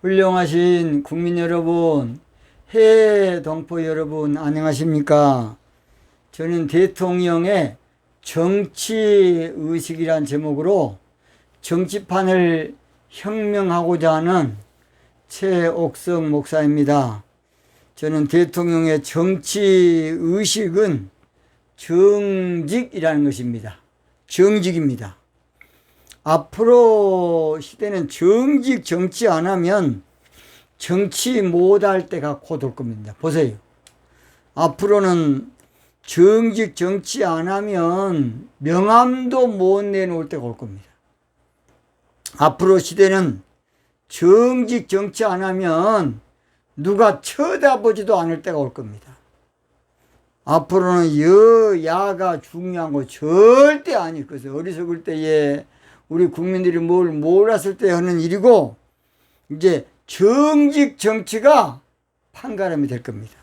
훌륭하신 국민 여러분, 해외 동포 여러분 안녕하십니까? 저는 대통령의 정치의식이란 제목으로 정치판을 혁명하고자 하는 최옥성 목사입니다. 저는 대통령의 정치의식은 정직이라는 것입니다. 정직입니다. 앞으로 시대는 정직 정치 안 하면 정치 못할 때가 곧 올 겁니다. 보세요. 앞으로는 정직 정치 안 하면 명함도 못 내놓을 때가 올 겁니다. 앞으로 시대는 정직 정치 안 하면 누가 쳐다보지도 않을 때가 올 겁니다. 앞으로는 여야가 중요한 거 절대 아닐 것이에요. 어리석을 때에 우리 국민들이 뭘 몰랐을 때 하는 일이고, 이제 정직 정치가 판가름이 될 겁니다.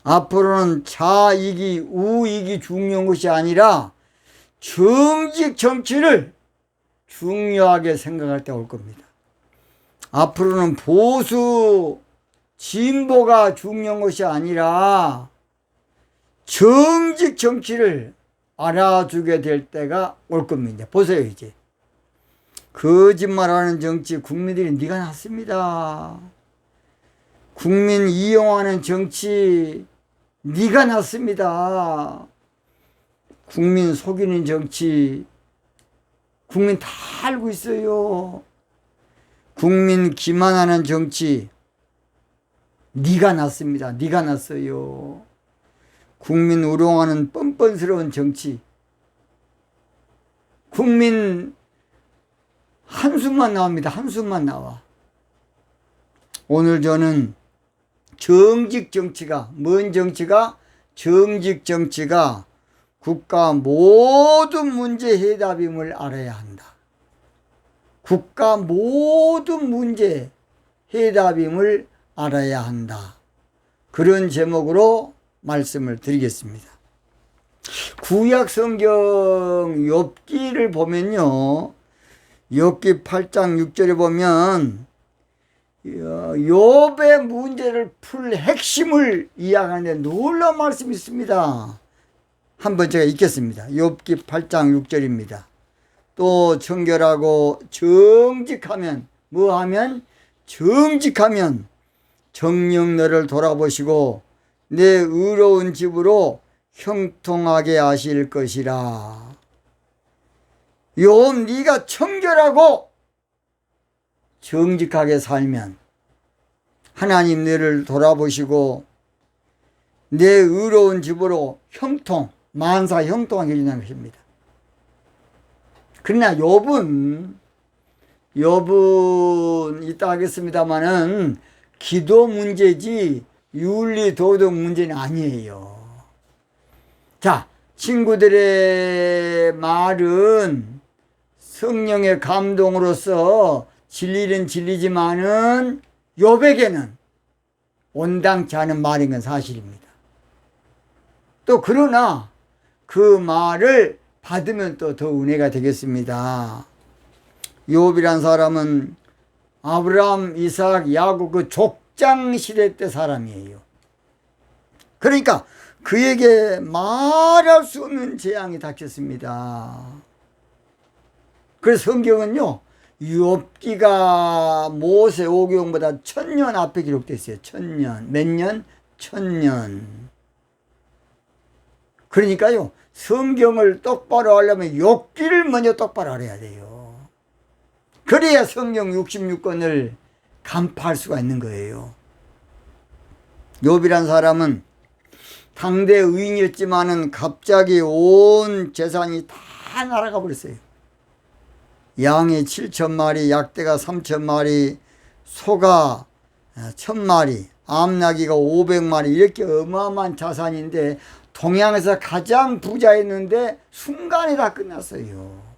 앞으로는 좌익이 우익이 중요한 것이 아니라 정직 정치를 중요하게 생각할 때가 올 겁니다. 앞으로는 보수 진보가 중요한 것이 아니라 정직 정치를 알아주게 될 때가 올 겁니다. 보세요. 이제 거짓말하는 정치 국민들이 네가 낫습니다. 국민 이용하는 정치 네가 낫습니다. 국민 속이는 정치 국민 다 알고 있어요. 국민 기만하는 정치 네가 낫습니다. 네가 낫어요. 국민 우롱하는 뻔뻔스러운 정치 국민 한숨만 나옵니다. 한숨만 나와. 오늘 저는 정직 정치가 뭔 정치가 정직 정치가 국가 모든 문제 해답임을 알아야 한다. 국가 모든 문제 해답임을 알아야 한다. 그런 제목으로 말씀을 드리겠습니다. 구약 성경 욥기를 보면요, 욥기 8장 6절에 보면 욥의 문제를 풀 핵심을 이야기하는데 놀라운 말씀이 있습니다. 한번 제가 읽겠습니다. 욥기 8장 6절입니다. 또 청결하고 정직하면 뭐하면 정직하면 정녕 너를 돌아보시고 내 의로운 집으로 형통하게 하실 것이라. 욥 네가 청결하고 정직하게 살면 하나님 너를 돌아보시고 내 의로운 집으로 형통 만사 형통하게 해준다는 것입니다. 그러나 욥은 이따 하겠습니다마는 기도 문제지 윤리 도덕 문제는 아니에요. 자, 친구들의 말은 성령의 감동으로서 진리는 진리지만은 욥에게는 온당치 않은 말인 건 사실입니다. 또 그러나 그 말을 받으면 또 더 은혜가 되겠습니다. 욥이란 사람은 아브라함, 이삭, 야곱 그 족장 시대 때 사람이에요. 그러니까 그에게 말할 수 없는 재앙이 닥쳤습니다. 그래서 성경은요, 욥기가 모세 오경보다 1000년 앞에 기록됐어요. 1000년. 몇 년? 1000년. 그러니까요, 성경을 똑바로 하려면 욥기를 먼저 똑바로 알아야 돼요. 그래야 성경 66권을 간파할 수가 있는 거예요. 욥이란 사람은 당대 의인이었지만은 갑자기 온 재산이 다 날아가 버렸어요. 양이 7000마리, 약대가 3000마리, 소가 1000마리, 암나귀가 500마리, 이렇게 어마어마한 자산인데 동양에서 가장 부자였는데 순간에 다 끝났어요.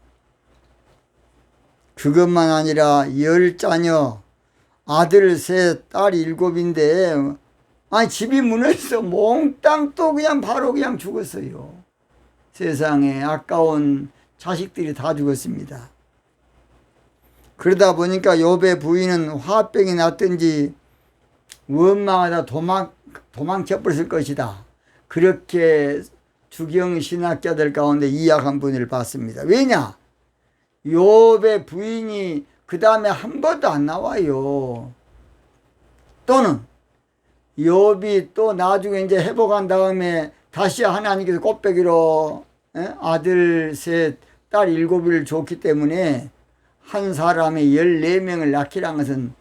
그것만 아니라 10자녀, 아들 셋, 딸 7인데 아니 집이 무너져서 몽땅 또 그냥 바로 그냥 죽었어요. 세상에 아까운 자식들이 다 죽었습니다. 그러다 보니까 욥의 부인은 화병이 났든지 원망하다 도망쳐버렸을 것이다. 그렇게 주경 신학자들 가운데 이야기한 분을 봤습니다. 왜냐? 욥의 부인이 그 다음에 한 번도 안 나와요. 또는 욥이 또 나중에 이제 회복한 다음에 다시 하나님께서 꽃배기로 아들 셋, 딸 7을 줬기 때문에 한 사람의 14명을 낳기란 것은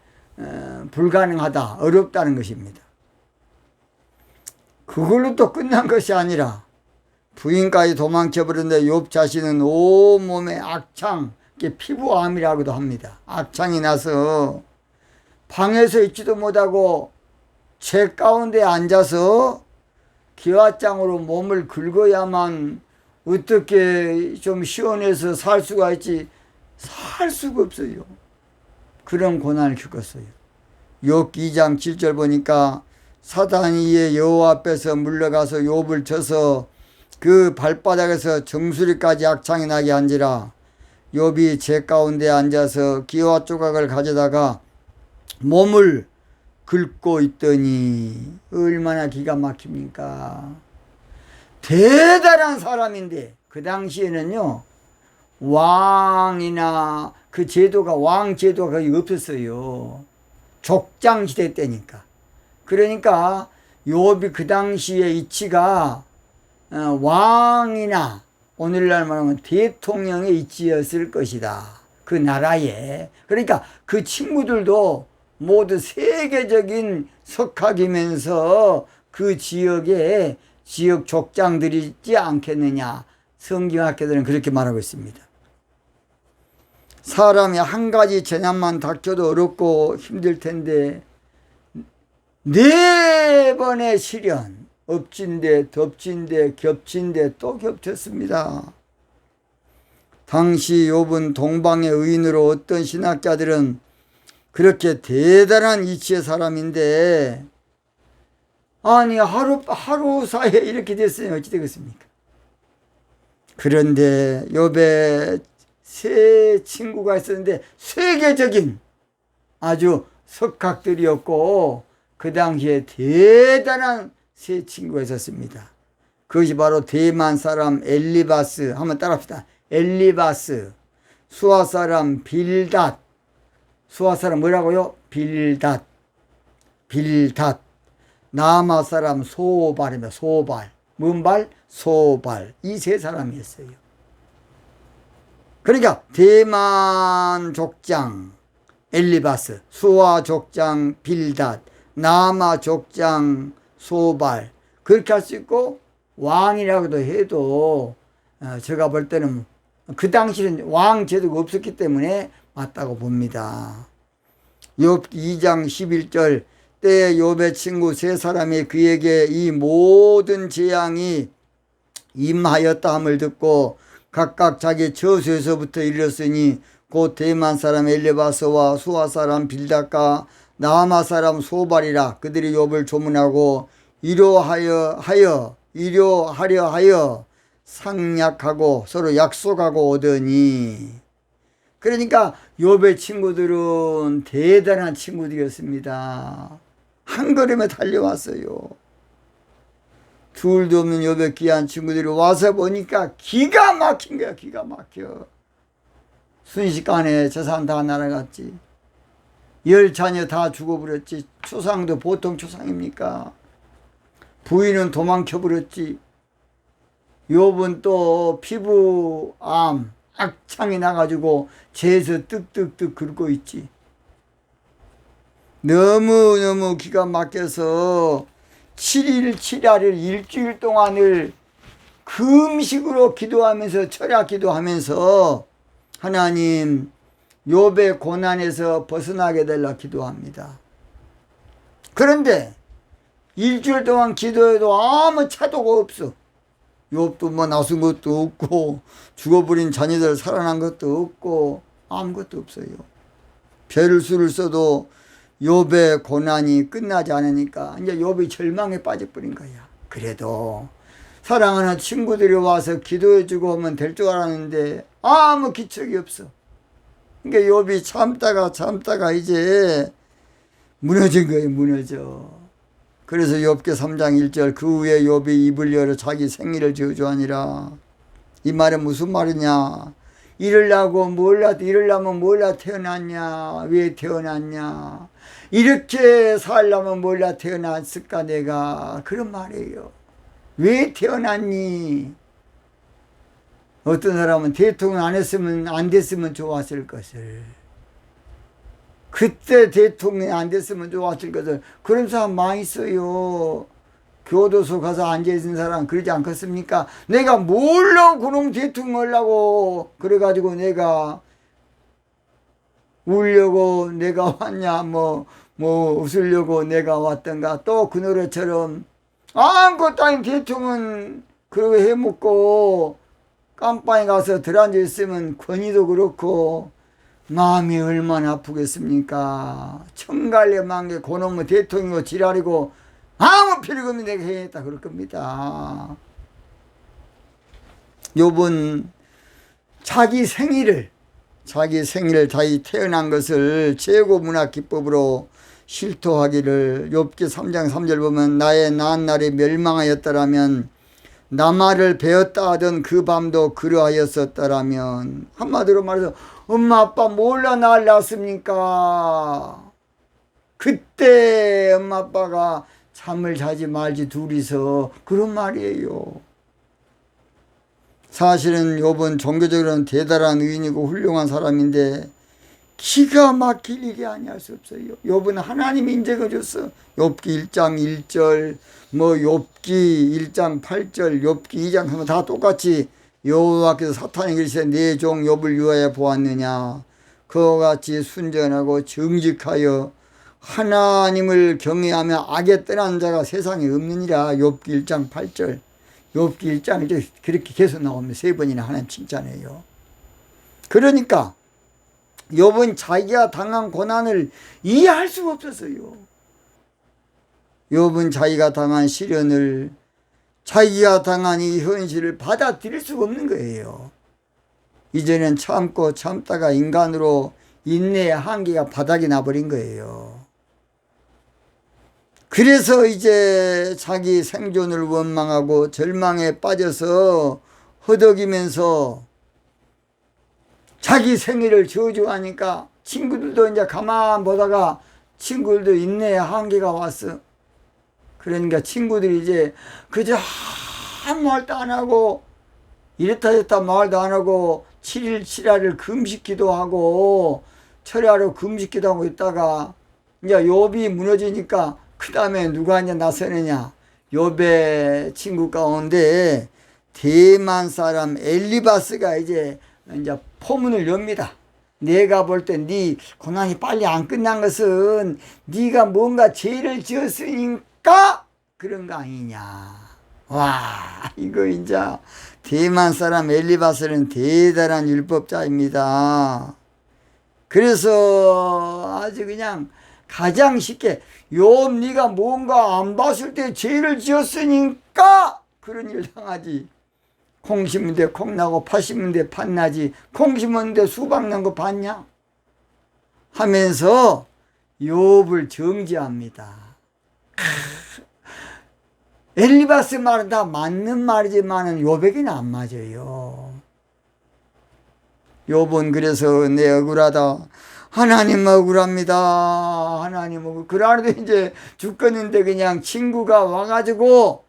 불가능하다, 어렵다는 것입니다. 그걸로 또 끝난 것이 아니라 부인까지 도망쳐버렸는데 욥 자신은 온몸에 악창, 피부암이라고도 합니다. 악창이 나서 방에서 있지도 못하고 책 가운데 앉아서 기와장으로 몸을 긁어야만 어떻게 좀 시원해서 살 수가 있지, 살 수가 없어요. 그런 고난을 겪었어요. 욥기 2장 7절 보니까 사단이 이에 여호와 앞에서 물러가서 욥을 쳐서 그 발바닥에서 정수리까지 악창이 나게 한지라. 욥이 제 가운데 앉아서 기와 조각을 가져다가 몸을 긁고 있더니 얼마나 기가 막힙니까? 대단한 사람인데 그 당시에는요 왕이나 그 제도가 왕 제도가 거의 없었어요. 족장 시대 때니까. 그러니까 욥이 그 당시의 이치가 왕이나 오늘날 말하면 대통령의 이치였을 것이다. 그 나라에. 그러니까 그 친구들도 모두 세계적인 석학이면서 그 지역에 지역 족장들이지 않겠느냐. 성경학자들은 그렇게 말하고 있습니다. 사람이 한 가지 재난만 닥쳐도 어렵고 힘들 텐데 4번의 시련, 엎친데 덮친데 겹친데 또 겹쳤습니다. 당시 욥은 동방의 의인으로 어떤 신학자들은 그렇게 대단한 이치의 사람인데 아니 하루 사이에 이렇게 됐으면 어찌 되겠습니까? 그런데 욥의 세 친구가 있었는데 세계적인 아주 석학들이었고 그 당시에 대단한 세 친구가 있었습니다. 그것이 바로 대만 사람 엘리바스, 한번 따라합시다. 엘리바스, 수아 사람 빌닷, 수아 사람 뭐라고요? 빌닷, 나마 사람 소발입니다. 소발, 뭔 발? 소발. 이 세 사람이었어요. 그러니까 대만 족장 엘리바스, 수아 족장 빌닷, 나마 족장 소발, 그렇게 할 수 있고 왕이라고도 해도 제가 볼 때는 그 당시에는 왕 제도가 없었기 때문에 맞다고 봅니다. 욥기 2장 11절 때에 욥의 친구 세 사람이 그에게 이 모든 재앙이 임하였다 함을 듣고 각각 자기 처소에서부터 이르렀으니 곧 대만 사람 엘리바스와 수아 사람 빌닷과 나아마 사람 소발이라. 그들이 욥을 조문하고 이러하려 하여 상약하고 서로 약속하고 오더니. 그러니까 욥의 친구들은 대단한 친구들이었습니다. 한 걸음에 달려왔어요. 둘도 없는 욥의 귀한 친구들이 와서 보니까 기가 막힌 거야. 기가 막혀. 순식간에 재산 다 날아갔지. 10자녀 다 죽어버렸지. 초상도 보통 초상입니까? 부인은 도망쳐버렸지. 욥은 또 피부암, 악창이 나가지고 재에서 뜩뜩뜩 긁고 있지. 너무너무 기가 막혀서 7일 7야를 일주일 동안을 금식으로 기도하면서 철야 기도하면서 하나님 욥의 고난에서 벗어나게 달라 기도합니다. 그런데 일주일 동안 기도해도 아무 차도가 없어. 욥도 뭐 나선 것도 없고 죽어버린 자녀들 살아난 것도 없고 아무것도 없어요. 별수를 써도 욥의 고난이 끝나지 않으니까 이제 욥이 절망에 빠져버린 거야. 그래도 사랑하는 친구들이 와서 기도해주고 오면 될 줄 알았는데 아무 기척이 없어. 그러니까 욥이 참다가 이제 무너진 거예요. 무너져. 그래서 욥기 3장 1절 그 후에 욥이 입을 열어 자기 생일을 저주하니라. 이 말은 무슨 말이냐. 이러려면 몰라 태어났냐. 왜 태어났냐. 이렇게 살려면 몰라 태어났을까 내가. 그런 말이에요. 왜 태어났니. 어떤 사람은 대통령 안 됐으면 좋았을 것을. 그때 대통령이 안 됐으면 좋았을 것을. 그런 사람 많이 있어요. 교도소 가서 앉아있는 사람 그러지 않겠습니까? 내가 뭘로 그놈 대통령 하려고 그래가지고 내가 울려고 내가 왔냐 웃으려고 내가 왔던가. 또 그 노래처럼 아무것도 아닌 대통령은 그러고 해먹고 깜빵에 가서 들어앉아 있으면 권위도 그렇고 마음이 얼마나 아프겠습니까? 천갈래만개 그놈의 대통령이고 지랄이고 아무 필요가 없는 내가 해냈다 그럴 겁니다. 욥은 자기 생일을 자기 태어난 것을 최고 문화 기법으로 실토하기를. 욥기 3장 3절 보면 나의 낳은 날이 멸망하였더라면 나말을 베었다 하던 그 밤도 그러하였었더라면. 한마디로 말해서 엄마 아빠 몰라 날 낳았습니까? 그때 엄마 아빠가 잠을 자지 말지 둘이서. 그런 말이에요. 사실은 욥은 종교적으로는 대단한 의인이고 훌륭한 사람인데 기가 막힐 일이 아니할 수 없어요. 욥은 하나님이 인정해 줬어. 욥기 1장 1절 욥기 1장 8절 욥기 2장 3절 다 똑같이 여호와께서 사탄에게 이르시되 내 종 욥을 위하여 보았느냐. 그와 같이 순전하고 정직하여 하나님을 경외하며 악에 떠난 자가 세상에 없느니라. 욥기 1장 8절 욥기 1장 1절 그렇게 계속 나오면 3번이나 하나님 칭찬해요. 그러니까 욥은 자기가 당한 고난을 이해할 수가 없었어요. 욥은 자기가 당한 시련을 자기가 당한 이 현실을 받아들일 수가 없는 거예요. 이제는 참고 참다가 인간으로 인내의 한계가 바닥이 나버린 거예요. 그래서 이제 자기 생존을 원망하고 절망에 빠져서 허덕이면서 자기 생일을 저주하니까 친구들도 이제 가만 보다가 친구들도 인내의 한계가 왔어. 그러니까 친구들이 이제 그저 아무 말도 안 하고 이랬다 저랬다 말도 안 하고 7일 7야를 금식기도 하고 철야로 금식기도 하고 있다가 이제 욥이 무너지니까 그 다음에 누가 이제 나서느냐. 욥의 친구 가운데 대만 사람 엘리바스가 이제 포문을 엽니다. 내가 볼 때 네 고난이 빨리 안 끝난 것은 네가 뭔가 죄를 지었으니까 그런 거 아니냐. 와, 이거 이제 대만 사람 엘리바스는 대단한 율법자입니다. 그래서 아주 그냥 가장 쉽게 욥 네가 뭔가 안 봤을 때 죄를 지었으니까 그런 일 당하지. 콩 심은 데 콩 나고 팥 심은 데 팥 나지. 콩 심은 데 수박 난 거 봤냐? 하면서 욥을 정지합니다. 엘리바스 말은 다 맞는 말이지만 욥에게는 안 맞아요. 욥은 그래서 내 억울하다. 하나님 억울합니다. 하나님 억울. 그러는데 이제 죽겠는데 그냥 친구가 와가지고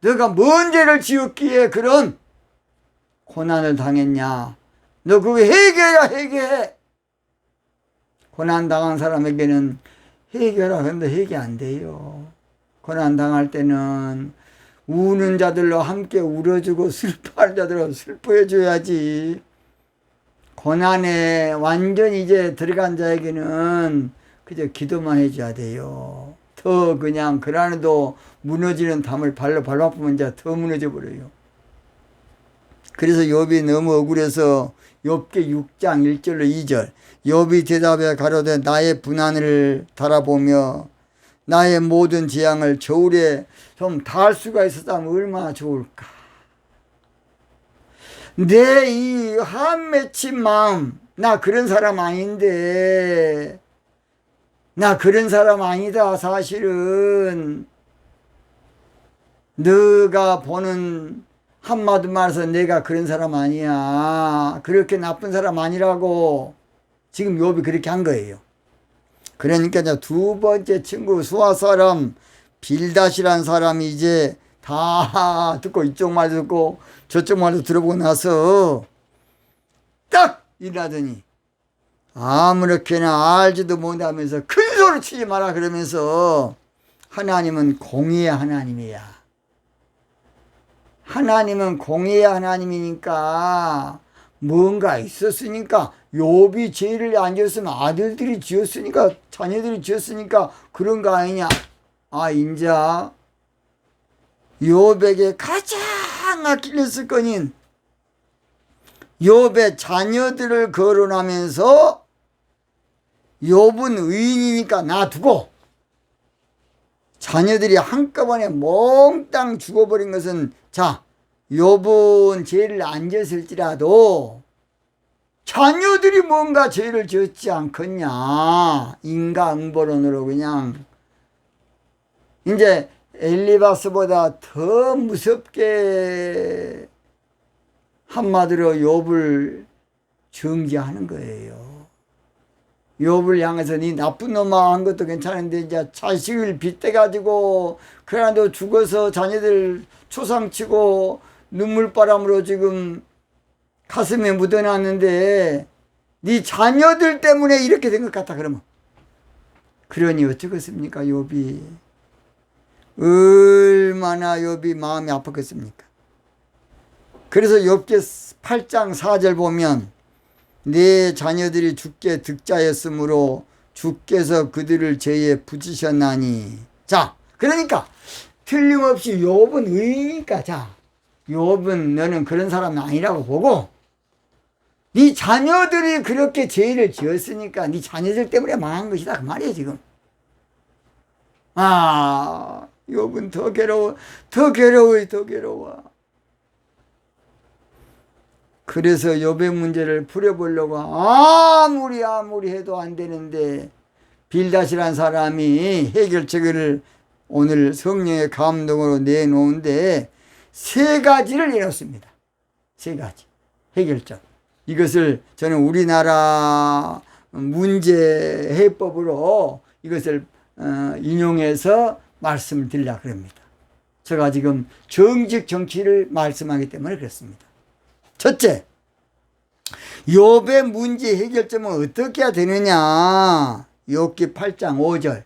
너가 뭔 죄를 지었기에 그런 고난을 당했냐. 너 그거 해결해야 해결해. 고난 당한 사람에게는 해결하라 근데 해결 안 돼요. 고난 당할 때는 우는 자들로 함께 울어주고 슬퍼하는 자들로 슬퍼해 줘야지. 고난에 완전히 이제 들어간 자에게는 그저 기도만 해줘야 돼요. 더 그냥 그러나도 무너지는 담을 발로 밟아보면 이제 더 무너져 버려요. 그래서 욥이 너무 억울해서 욥기 6장 1절로 2절 욥이 대답해 가로되 나의 분한을 달아보며 나의 모든 재앙을 저울에 좀 닿을 수가 있었다면 얼마나 좋을까. 내 이 한 맺힌 마음, 나 그런 사람 아닌데, 나 그런 사람 아니다. 사실은 너가 보는 한마디 말해서 내가 그런 사람 아니야. 그렇게 나쁜 사람 아니라고 지금 욥이 그렇게 한 거예요. 그러니까 이제 두 번째 친구 수아 사람 빌닷이란 사람이 이제 다 듣고 이쪽 말도 듣고 저쪽 말도 들어보고 나서 딱 일하더니 아무렇게나 알지도 못하면서 큰 소리 치지 마라 그러면서 하나님은 공의의 하나님이야. 하나님은 공의의 하나님이니까 뭔가 있었으니까 욥이 죄를 안 지었으면 아들들이 지었으니까 자녀들이 지었으니까 그런 거 아니냐. 아 인자 욥에게 가장 아킬레스건인 욥의 자녀들을 거론하면서 욥은 의인이니까 놔두고 자녀들이 한꺼번에 몽땅 죽어버린 것은 자 욥은 죄를 안 지었을지라도 자녀들이 뭔가 죄를 지었지 않겠냐. 인과응보론으로 그냥 이제 엘리바스보다 더 무섭게 한마디로 욥을 정죄하는 거예요. 욥을 향해서 네 나쁜 놈아 한 것도 괜찮은데 이제 자식을 빗대가지고 그래도 죽어서 자녀들 초상치고 눈물바람으로 지금 가슴에 묻어놨는데 네 자녀들 때문에 이렇게 된 것 같다 그러면 그러니 어쩌겠습니까 욥이 얼마나 욥이 마음이 아팠겠습니까. 그래서 욥기 8장 4절 보면 내 자녀들이 주께 득자였으므로 주께서 그들을 죄에 붙이셨나니. 자 그러니까 틀림없이 욥은 의니까 자 욥은 너는 그런 사람은 아니라고 보고 네 자녀들이 그렇게 죄를 지었으니까 네 자녀들 때문에 망한 것이다 그 말이에요 지금. 아 욥은 더 괴로워 더 괴로워. 그래서 욥의 문제를 풀어보려고 아무리 해도 안 되는데 빌닷이라는 사람이 해결책을 오늘 성령의 감동으로 내놓은데 세 가지를 내놓습니다. 세 가지 해결책. 이것을 저는 우리나라 문제 해법으로 이것을 인용해서 말씀을 드리려고 합니다. 제가 지금 정직 정치를 말씀하기 때문에 그렇습니다. 첫째, 욥의 문제 해결점은 어떻게 해야 되느냐. 욥기 8장 5절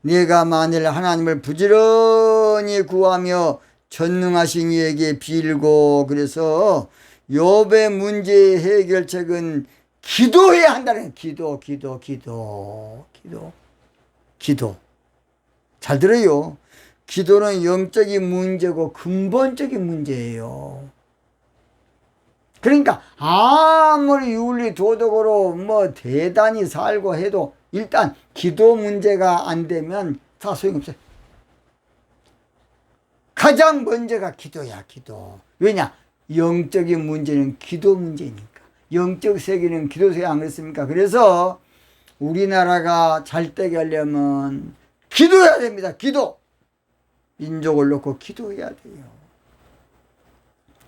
내가 만일 하나님을 부지런히 구하며 전능하신 이에게 빌고 그래서 욥의 문제 해결책은 기도해야 한다는 기도. 잘 들어요. 기도는 영적인 문제고 근본적인 문제예요. 그러니까 아무리 윤리도덕으로 뭐 대단히 살고 해도 일단 기도 문제가 안 되면 다 소용없어요. 가장 먼저가 기도야 기도. 왜냐 영적인 문제는 기도 문제니까. 영적 세계는 기도 세계 안 그렇습니까? 그래서 우리나라가 잘 되게 하려면 기도해야 됩니다. 기도. 민족을 놓고 기도해야 돼요.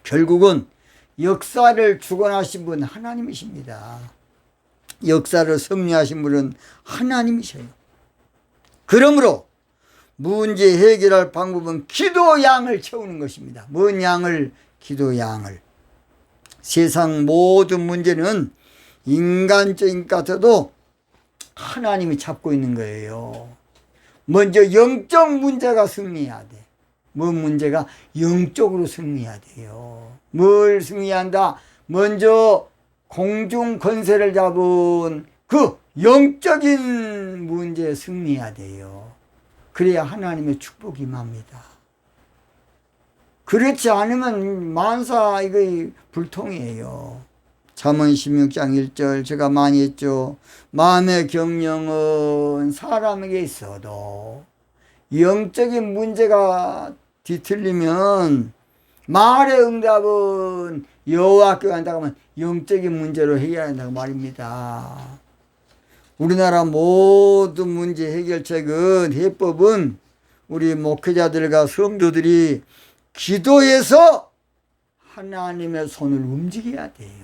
결국은 역사를 주관하신 분 하나님이십니다. 역사를 섭리하신 분은 하나님이셔요. 그러므로 문제 해결할 방법은 기도 양을 채우는 것입니다. 뭔 양을? 기도 양을. 세상 모든 문제는 인간적인 것 같아도 하나님이 잡고 있는 거예요. 먼저 영적 문제가 승리해야 돼. 뭔 문제가? 영적으로 승리해야 돼요. 뭘 승리한다? 먼저 공중 권세를 잡은 그 영적인 문제에 승리해야 돼요. 그래야 하나님의 축복이 임합니다. 그렇지 않으면 만사 이거 불통이에요. 잠언 16장 1절 제가 많이 했죠. 마음의 경영은 사람에게 있어도 영적인 문제가 뒤틀리면 말의 응답은 여호와께 한다고 하면 영적인 문제로 해결한다고 말입니다. 우리나라 모든 문제 해결책은 해법은 우리 목회자들과 성도들이 기도해서 하나님의 손을 움직여야 돼요.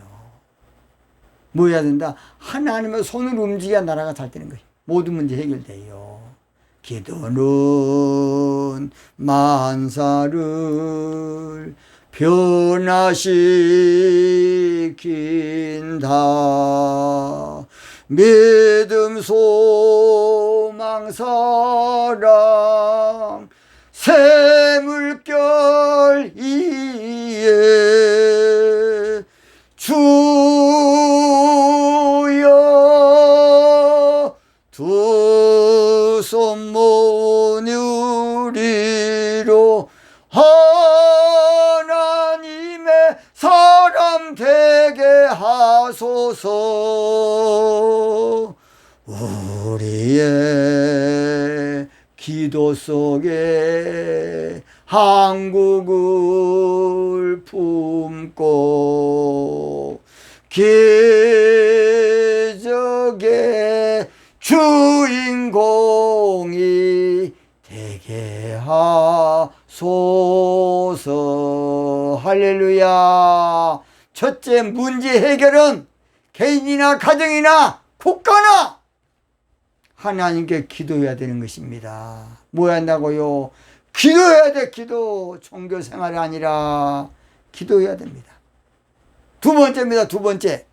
뭐 해야 된다? 하나님의 손을 움직여야 나라가 잘 되는 거예요. 모든 문제 해결돼요. 기도는 만사를 변화시킨다. 믿음, 소망, 사랑, 새물결 이에 주여 두 손 모은 우리로 하나님의 사람 되게 하소서. 우리의 기도 속에 한국을 품고 기적의 주인공이 되게 하소서. 할렐루야. 첫째 문제 해결은 개인이나 가정이나 국가나 하나님께 기도해야 되는 것입니다. 뭐 한다고요? 기도해야 돼. 기도. 종교 생활이 아니라 기도해야 됩니다. 두 번째입니다. 두 번째.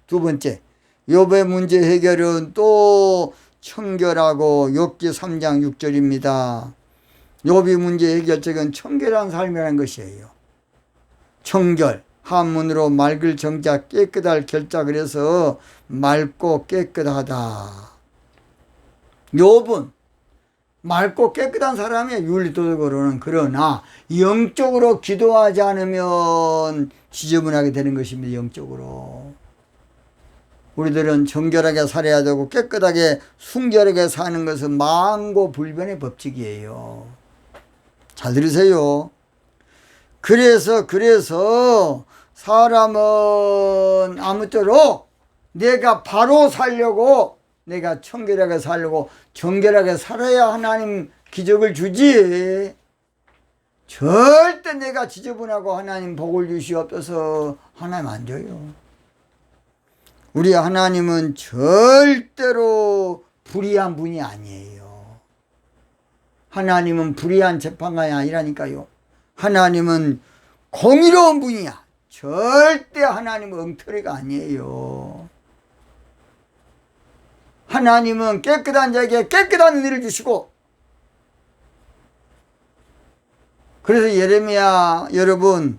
욥의 문제 해결은 또 청결하고 욥기 3장 6절입니다. 욥의 문제 해결책은 청결한 삶이라는 것이에요. 청결. 한문으로 맑을 정자 깨끗할 결자, 그래서 맑고 깨끗하다. 욥은 맑고 깨끗한 사람이에요. 윤리도덕으로는. 그러나 영적으로 기도하지 않으면 지저분하게 되는 것입니다. 영적으로. 우리들은 정결하게 살아야 되고 깨끗하게 순결하게 사는 것은 만고불변의 법칙이에요. 잘 들으세요. 그래서 사람은 아무쪼록 내가 바로 살려고, 내가 청결하게 살려고 정결하게 살아야 하나님 기적을 주지, 절대 내가 지저분하고 하나님 복을 주시옵소서 하나님 안 줘요. 우리 하나님은 절대로 불의한 분이 아니에요. 하나님은 불의한 재판관이 아니라니까요. 하나님은 공의로운 분이야. 절대 하나님은 엉터리가 아니에요. 하나님은 깨끗한 자에게 깨끗한 은혜를 주시고, 그래서 예레미야 여러분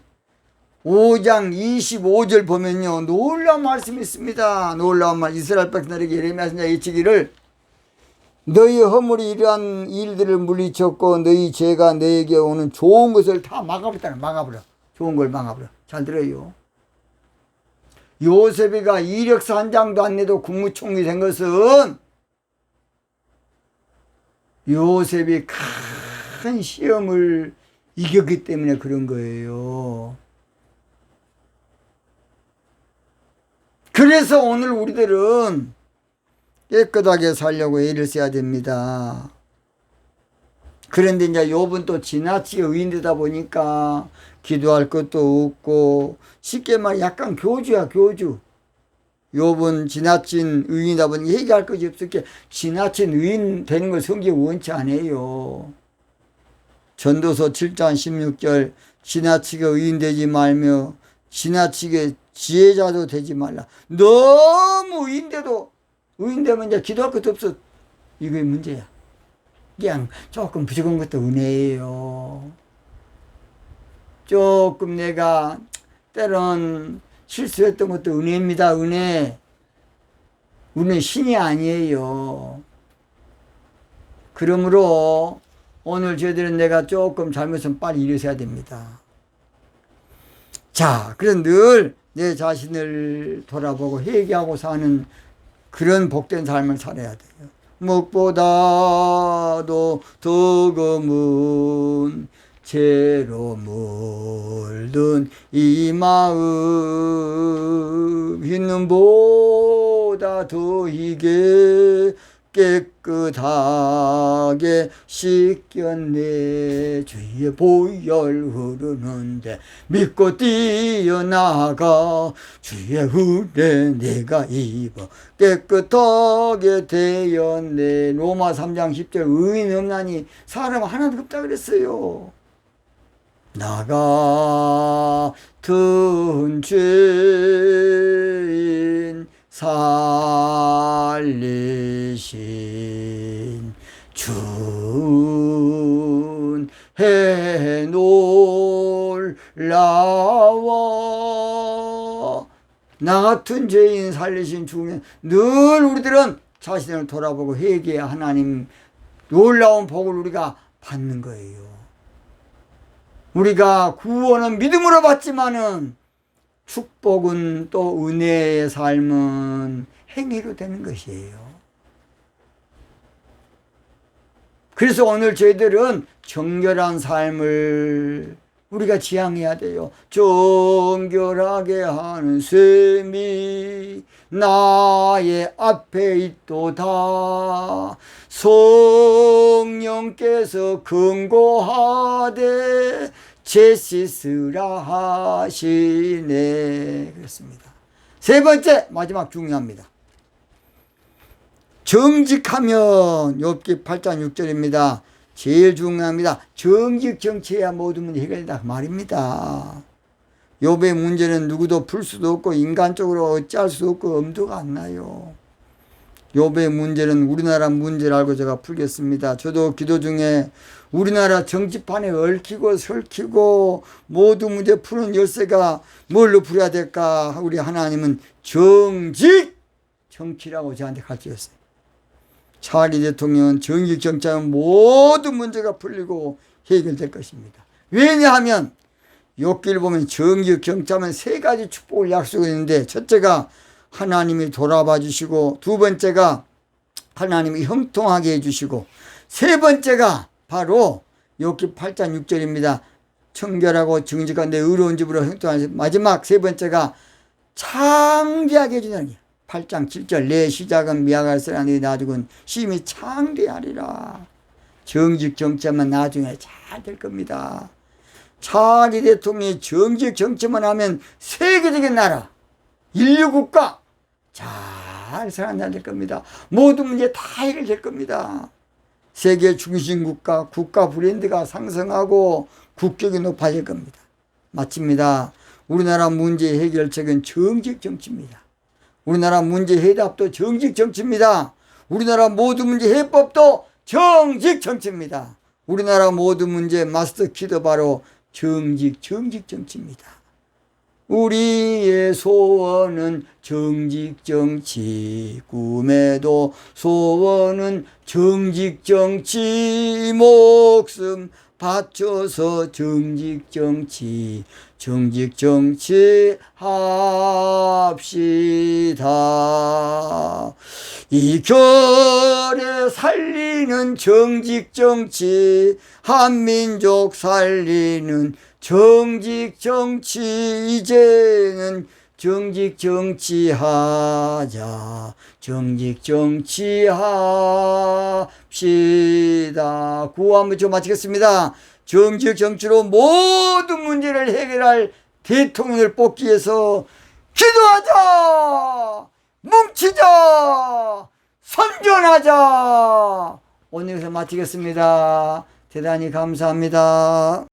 5장 25절 보면요, 놀라운 말씀이 있습니다. 놀라운 말. 이스라엘 백성들에게 예레미야 선지자가 예치기를, 너희 허물이 이러한 일들을 물리쳤고 너희 죄가 너에게 오는 좋은 것을 다 막아버렸다는, 막아버려. 좋은 걸 막아버려. 잘 들어요. 요셉이가 이력서 한 장도 안 내도 국무총리 된 것은 요셉이 큰 시험을 이겼기 때문에 그런 거예요. 그래서 오늘 우리들은 깨끗하게 살려고 애를 써야 됩니다. 그런데 이제 욥은 또 지나치게 의인되다 보니까 기도할 것도 없고, 쉽게 말해 약간 교주야, 교주. 욥은 지나친 의인이다 보니 얘기할 것이 없을게 지나친 의인 되는 걸 성경이 원치 않아요. 전도서 7장 16절, 지나치게 의인 되지 말며 지나치게 지혜자도 되지 말라. 너무 의인되면 이제 기도할 것도 없어. 이게 문제야. 그냥 조금 부족한 것도 은혜예요. 조금 내가 때론 실수했던 것도 은혜입니다. 은혜 신이 아니에요. 그러므로 오늘 저희들은 내가 조금 잘못하면 빨리 일어서야 됩니다. 자, 그래서 늘 내 자신을 돌아보고 회개하고 사는 그런 복된 삶을 살아야 돼요. 무엇보다도 더 검은 죄로 물든 이 마음 흰눈보다 더이게 깨끗하게 씻겼네. 주의 보혈 흐르는데 믿고 뛰어나가 주의 은혜 내가 입어 깨끗하게 되었네. 로마 3장 10절 의인 없나니 사람 하나도 없다 그랬어요. 나 같은 죄인 살리신 준혜 놀라워. 나 같은 죄인 살리신 주님. 늘 우리들은 자신을 돌아보고 회개해 하나님 놀라운 복을 우리가 받는 거예요. 우리가 구원은 믿음으로 받지만은 축복은 또 은혜의 삶은 행위로 되는 것이에요. 그래서 오늘 저희들은 정결한 삶을 우리가 지향해야 돼요. 정결하게 하는 셈이 나의 앞에 있도다. 성령께서 금고하되 죄 씻으라 하시네. 그렇습니다. 세 번째, 마지막 중요합니다. 정직하면 욥기 8장 6절입니다. 제일 중요합니다. 정직 정치해야 모든 문제 해결된다 그 말입니다. 욥의 문제는 누구도 풀 수도 없고 인간적으로 어찌할 수도 없고 엄두가 안 나요. 욥의 문제는 우리나라 문제를 알고 제가 풀겠습니다. 저도 기도 중에 우리나라 정치판에 얽히고 설키고 모든 문제 푸는 열쇠가 뭘로 풀어야 될까? 우리 하나님은 정직 정치라고 저한테 가르쳤어요. 차기 대통령은 정직 정치하면 모든 문제가 풀리고 해결될 것입니다. 왜냐하면 욥기를 보면 정직 정치하면 세 가지 축복을 약속했는데, 첫째가 하나님이 돌아봐 주시고, 두 번째가 하나님이 형통하게 해주시고, 세 번째가 바로 욥기 8장 6절입니다. 청결하고 정직한 내 의로운 집으로 형통하시고, 마지막 세 번째가 창대하게 해주는 거예요. 8장 7절 내 시작은 미약할세라 네 나중은 심히 창대하리라. 정직 정치하면 나중에 잘 될 겁니다. 차기 대통령이 정직 정치만 하면 세계적인 나라 인류국가 잘 살아나야 될 겁니다. 모든 문제 다 해결될 겁니다. 세계 중심 국가 브랜드가 상승하고 국격이 높아질 겁니다. 마칩니다. 우리나라 문제 해결책은 정직 정치입니다. 우리나라 문제 해답도 정직 정치입니다. 우리나라 모든 문제 해법도 정직 정치입니다. 우리나라 모든 문제 마스터 키도 바로 정직 정치입니다. 우리의 소원은 정직 정치, 꿈에도 소원은 정직 정치, 목숨 바쳐서 정직 정치 합시다. 이 결에 살리는 정직 정치, 한민족 살리는 정직 정치, 이제는 정직 정치하자. 정직 정치합시다. 구호 한번 좀 마치겠습니다. 정직 정치로 모든 문제를 해결할 대통령을 뽑기 위해서 기도하자. 뭉치자. 선전하자. 오늘 여기서 마치겠습니다. 대단히 감사합니다.